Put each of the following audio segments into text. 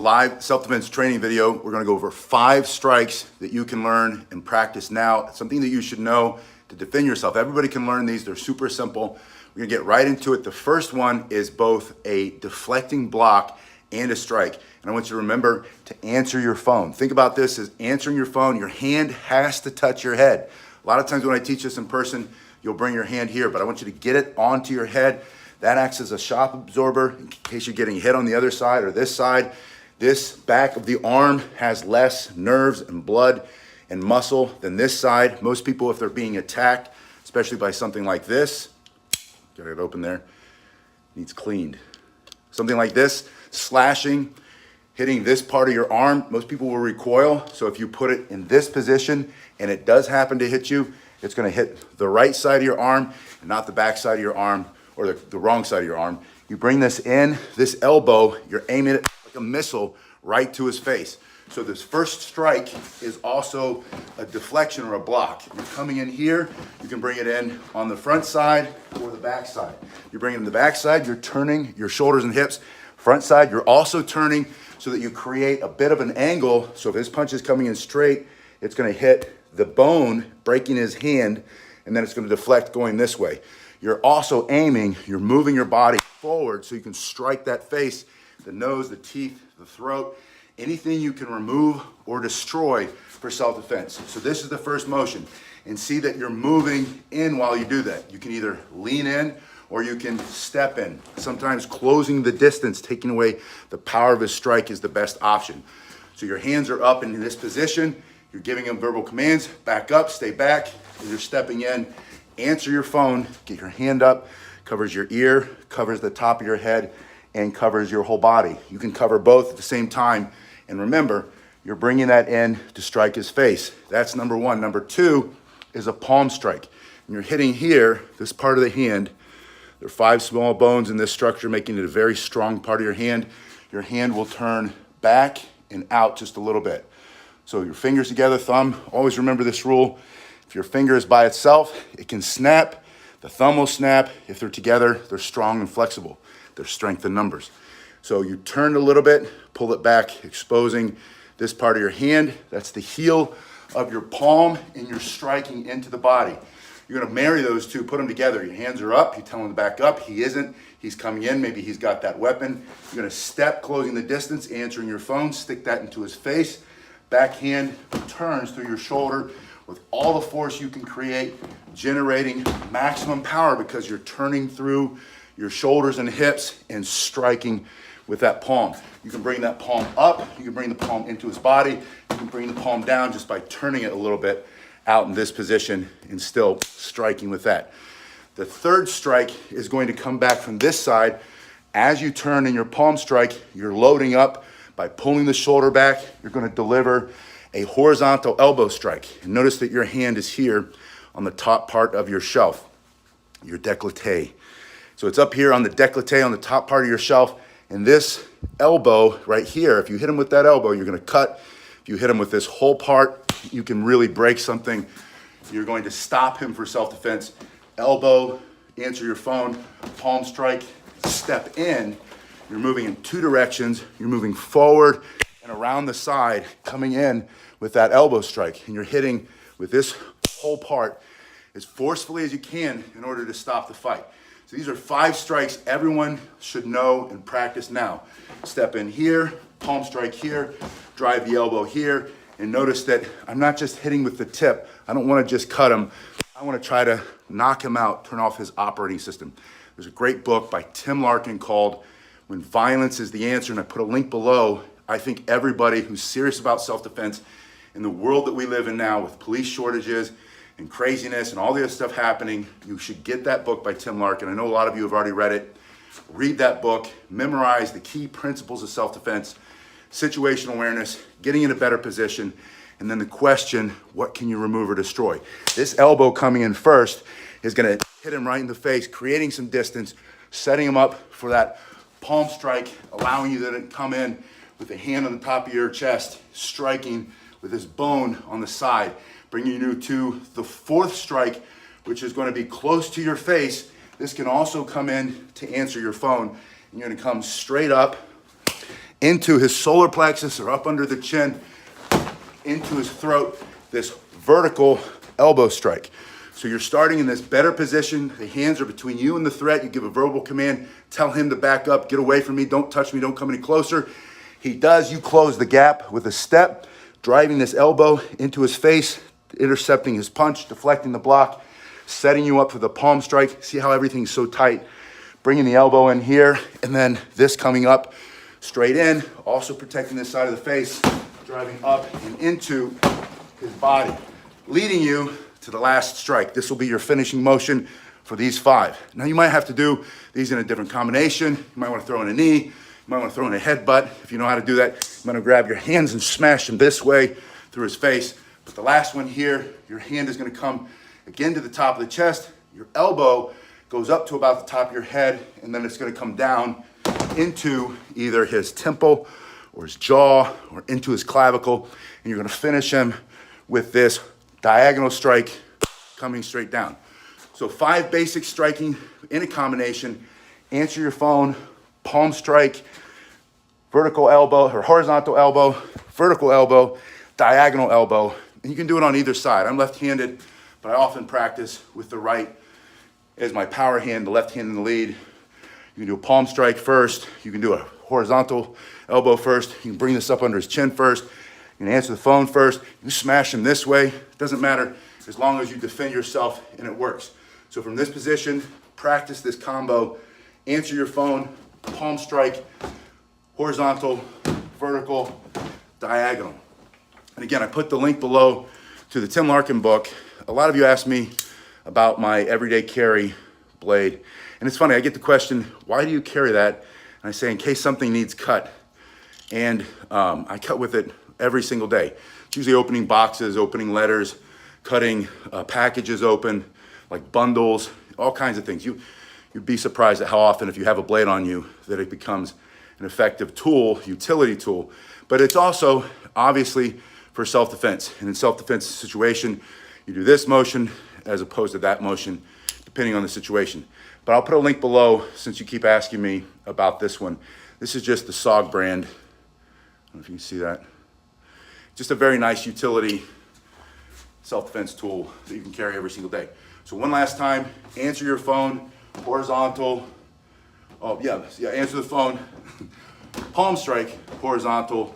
Live self-defense training video. We're going to go over 5 strikes that you can learn and practice now. It's something that you should know to defend yourself. Everybody can learn these. They're super simple. We're going to get right into it. The first one is both a deflecting block and a strike. And I want you to remember to answer your phone. Think about this as answering your phone. Your hand has to touch your head. A lot of times when I teach this in person, you'll bring your hand here, but I want you to get it onto your head. That acts as a shock absorber in case you're getting hit on the other side or this side. This back of the arm has less nerves and blood and muscle than this side. Most people, if they're being attacked, especially by something like this, get it open there, needs cleaned. Something like this, slashing, hitting this part of your arm, most people will recoil. So if you put it in this position and it does happen to hit you, it's gonna hit the right side of your arm and not the back side of your arm or the wrong side of your arm. You bring this in, this elbow, you're aiming it like a missile right to his face. So this first strike is also a deflection or a block. You're coming in here, you can bring it in on the front side or the back side. You bring it in the back side, you're turning your shoulders and hips. Front side, you're also turning so that you create a bit of an angle. So if his punch is coming in straight, it's gonna hit the bone, breaking his hand, and then it's gonna deflect going this way. You're also aiming, you're moving your body forward so you can strike that face, the nose, the teeth, the throat, anything you can remove or destroy for self-defense. So this is the first motion. And see that you're moving in while you do that. You can either lean in or you can step in. Sometimes closing the distance, taking away the power of his strike is the best option. So your hands are up in this position. You're giving him verbal commands, back up, stay back. As you're stepping in, answer your phone, get your hand up, covers your ear, covers the top of your head, and covers your whole body. You can cover both at the same time. And remember, you're bringing that in to strike his face. That's number one. Number two is a palm strike. And you're hitting here, this part of the hand. There are 5 small bones in this structure, making it a very strong part of your hand. Your hand will turn back and out just a little bit. So your fingers together, thumb, always remember this rule. If your finger is by itself, it can snap. The thumb will snap. If they're together, they're strong and flexible. There's strength in numbers. So you turn a little bit, pull it back, exposing this part of your hand. That's the heel of your palm, and you're striking into the body. You're gonna marry those two, put them together. Your hands are up, you tell him to back up. He isn't, he's coming in, maybe he's got that weapon. You're gonna step, closing the distance, answering your phone, stick that into his face. Backhand turns through your shoulder with all the force you can create, generating maximum power because you're turning through your shoulders and hips and striking with that palm. You can bring that palm up, you can bring the palm into his body, you can bring the palm down just by turning it a little bit out in this position and still striking with that. The third strike is going to come back from this side. As you turn in your palm strike, you're loading up by pulling the shoulder back. You're going to deliver a horizontal elbow strike. And notice that your hand is here on the top part of your shelf, your décolleté. So it's up here on the décolleté on the top part of your shelf. And this elbow right here, if you hit him with that elbow, you're gonna cut. If you hit him with this whole part, you can really break something. You're going to stop him for self-defense. Elbow, answer your phone, palm strike, step in. You're moving in 2 directions. You're moving forward and around the side, coming in with that elbow strike. And you're hitting with this whole part as forcefully as you can in order to stop the fight. So these are 5 strikes everyone should know and practice now. Step in here, palm strike here, drive the elbow here, and notice that I'm not just hitting with the tip. I don't want to just cut him. I want to try to knock him out, turn off his operating system. There's a great book by Tim Larkin called When Violence is the Answer, and I put a link below. I think everybody who's serious about self-defense in the world that we live in now with police shortages and craziness and all the other stuff happening, you should get that book by Tim Larkin. I know a lot of you have already read it. Read that book, memorize the key principles of self-defense, situational awareness, getting in a better position, and then the question, what can you remove or destroy? This elbow coming in first is gonna hit him right in the face, creating some distance, setting him up for that palm strike, allowing you to come in with the hand on the top of your chest, striking with this bone on the side, bringing you to the 4th strike, which is going to be close to your face. This can also come in to answer your phone. You're going to come straight up into his solar plexus or up under the chin, into his throat, this vertical elbow strike. So you're starting in this better position. The hands are between you and the threat. You give a verbal command, tell him to back up, get away from me, don't touch me, don't come any closer. He does, you close the gap with a step, driving this elbow into his face, intercepting his punch, deflecting the block, setting you up for the palm strike. See how everything's so tight. Bringing the elbow in here, and then this coming up straight in, also protecting this side of the face, driving up and into his body, leading you to the last strike. This will be your finishing motion for these 5. Now you might have to do these in a different combination. You might want to throw in a knee. You might want to throw in a headbutt. If you know how to do that, I'm going to grab your hands and smash them this way through his face. But the last one here, your hand is going to come again to the top of the chest. Your elbow goes up to about the top of your head, and then it's going to come down into either his temple or his jaw or into his clavicle, and you're going to finish him with this diagonal strike coming straight down. So 5 basic striking in a combination: answer your phone, palm strike, vertical elbow or horizontal elbow, vertical elbow, diagonal elbow. And you can do it on either side. I'm left-handed, but I often practice with the right as my power hand, the left hand in the lead. You can do a palm strike first. You can do a horizontal elbow first. You can bring this up under his chin first. You can answer the phone first. You smash him this way. It doesn't matter as long as you defend yourself and it works. So from this position, practice this combo. Answer your phone, palm strike, horizontal, vertical, diagonal. And again, I put the link below to the Tim Larkin book. A lot of you asked me about my everyday carry blade. And it's funny, I get the question, why do you carry that? And I say, in case something needs cut. And I cut with it every single day. It's usually opening boxes, opening letters, cutting packages open, like bundles, all kinds of things. You'd be surprised at how often, if you have a blade on you, that it becomes an effective tool, utility tool. But it's also, obviously, for self-defense. And in self-defense situation, you do this motion as opposed to that motion, depending on the situation. But I'll put a link below since you keep asking me about this one. This is just the SOG brand. I don't know if you can see that. Just a very nice utility self-defense tool that you can carry every single day. So one last time, answer your phone, horizontal. Answer the phone. Palm strike, horizontal,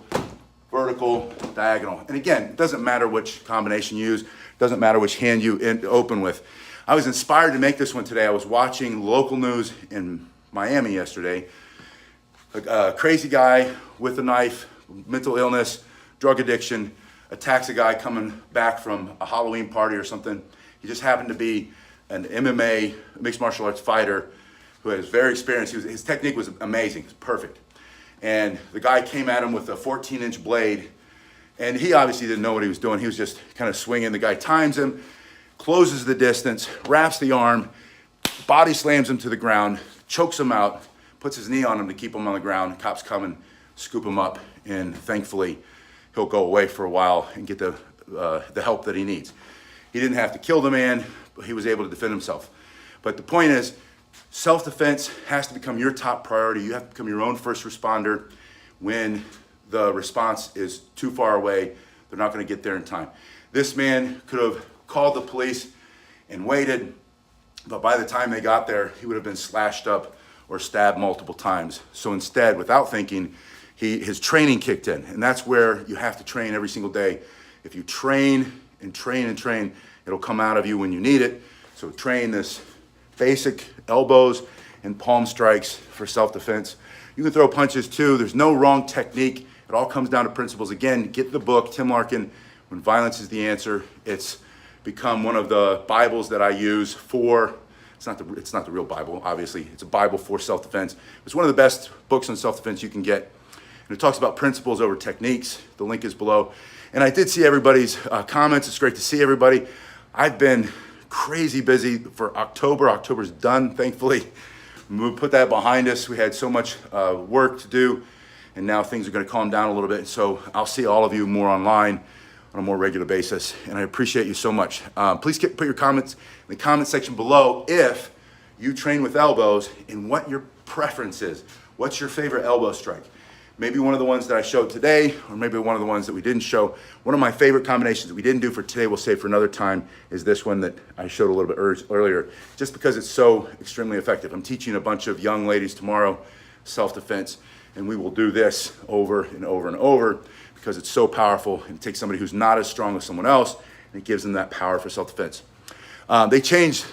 vertical, diagonal. And again, it doesn't matter which combination you use. It doesn't matter which hand you open with. I was inspired to make this one today. I was watching local news in Miami yesterday. A crazy guy with a knife, mental illness, drug addiction, attacks a guy coming back from a Halloween party or something. He just happened to be an MMA, mixed martial arts fighter who was very experienced. His technique was amazing, it was perfect. And the guy came at him with a 14-inch blade, and he obviously didn't know what he was doing. He was just kind of swinging. The guy times him, closes the distance, wraps the arm, body slams him to the ground, chokes him out, puts his knee on him to keep him on the ground. Cops come and scoop him up, and thankfully he'll go away for a while and get the help that he needs. He didn't have to kill the man, but he was able to defend himself. But the point is, self-defense has to become your top priority. You have to become your own first responder. When the response is too far away, they're not going to get there in time. This man could have called the police and waited, but by the time they got there, he would have been slashed up or stabbed multiple times. So instead, without thinking, his training kicked in, and that's where you have to train every single day. If you train and train and train, it'll come out of you when you need it. So train this basic elbows and palm strikes for self-defense. You can throw punches too. There's no wrong technique. It all comes down to principles. Again, get the book, Tim Larkin, When Violence is the Answer. It's become one of the Bibles that I use for, it's not the real Bible, obviously. It's a Bible for self-defense. It's one of the best books on self-defense you can get. And it talks about principles over techniques. The link is below. And I did see everybody's comments. It's great to see everybody. I've been crazy busy for October. October's done, thankfully. We put that behind us. We had so much work to do, and now things are going to calm down a little bit. So I'll see all of you more online on a more regular basis, and I appreciate you so much. Please put your comments in the comment section below if you train with elbows and what your preference is. What's your favorite elbow strike? maybe one of the ones that I showed today, or maybe one of the ones that we didn't show. One of my favorite combinations that we didn't do for today, we'll save for another time, is this one that I showed a little bit earlier, just because it's so extremely effective. I'm teaching a bunch of young ladies tomorrow self-defense, and we will do this over and over and over because it's so powerful, and it takes somebody who's not as strong as someone else, and it gives them that power for self-defense. They changed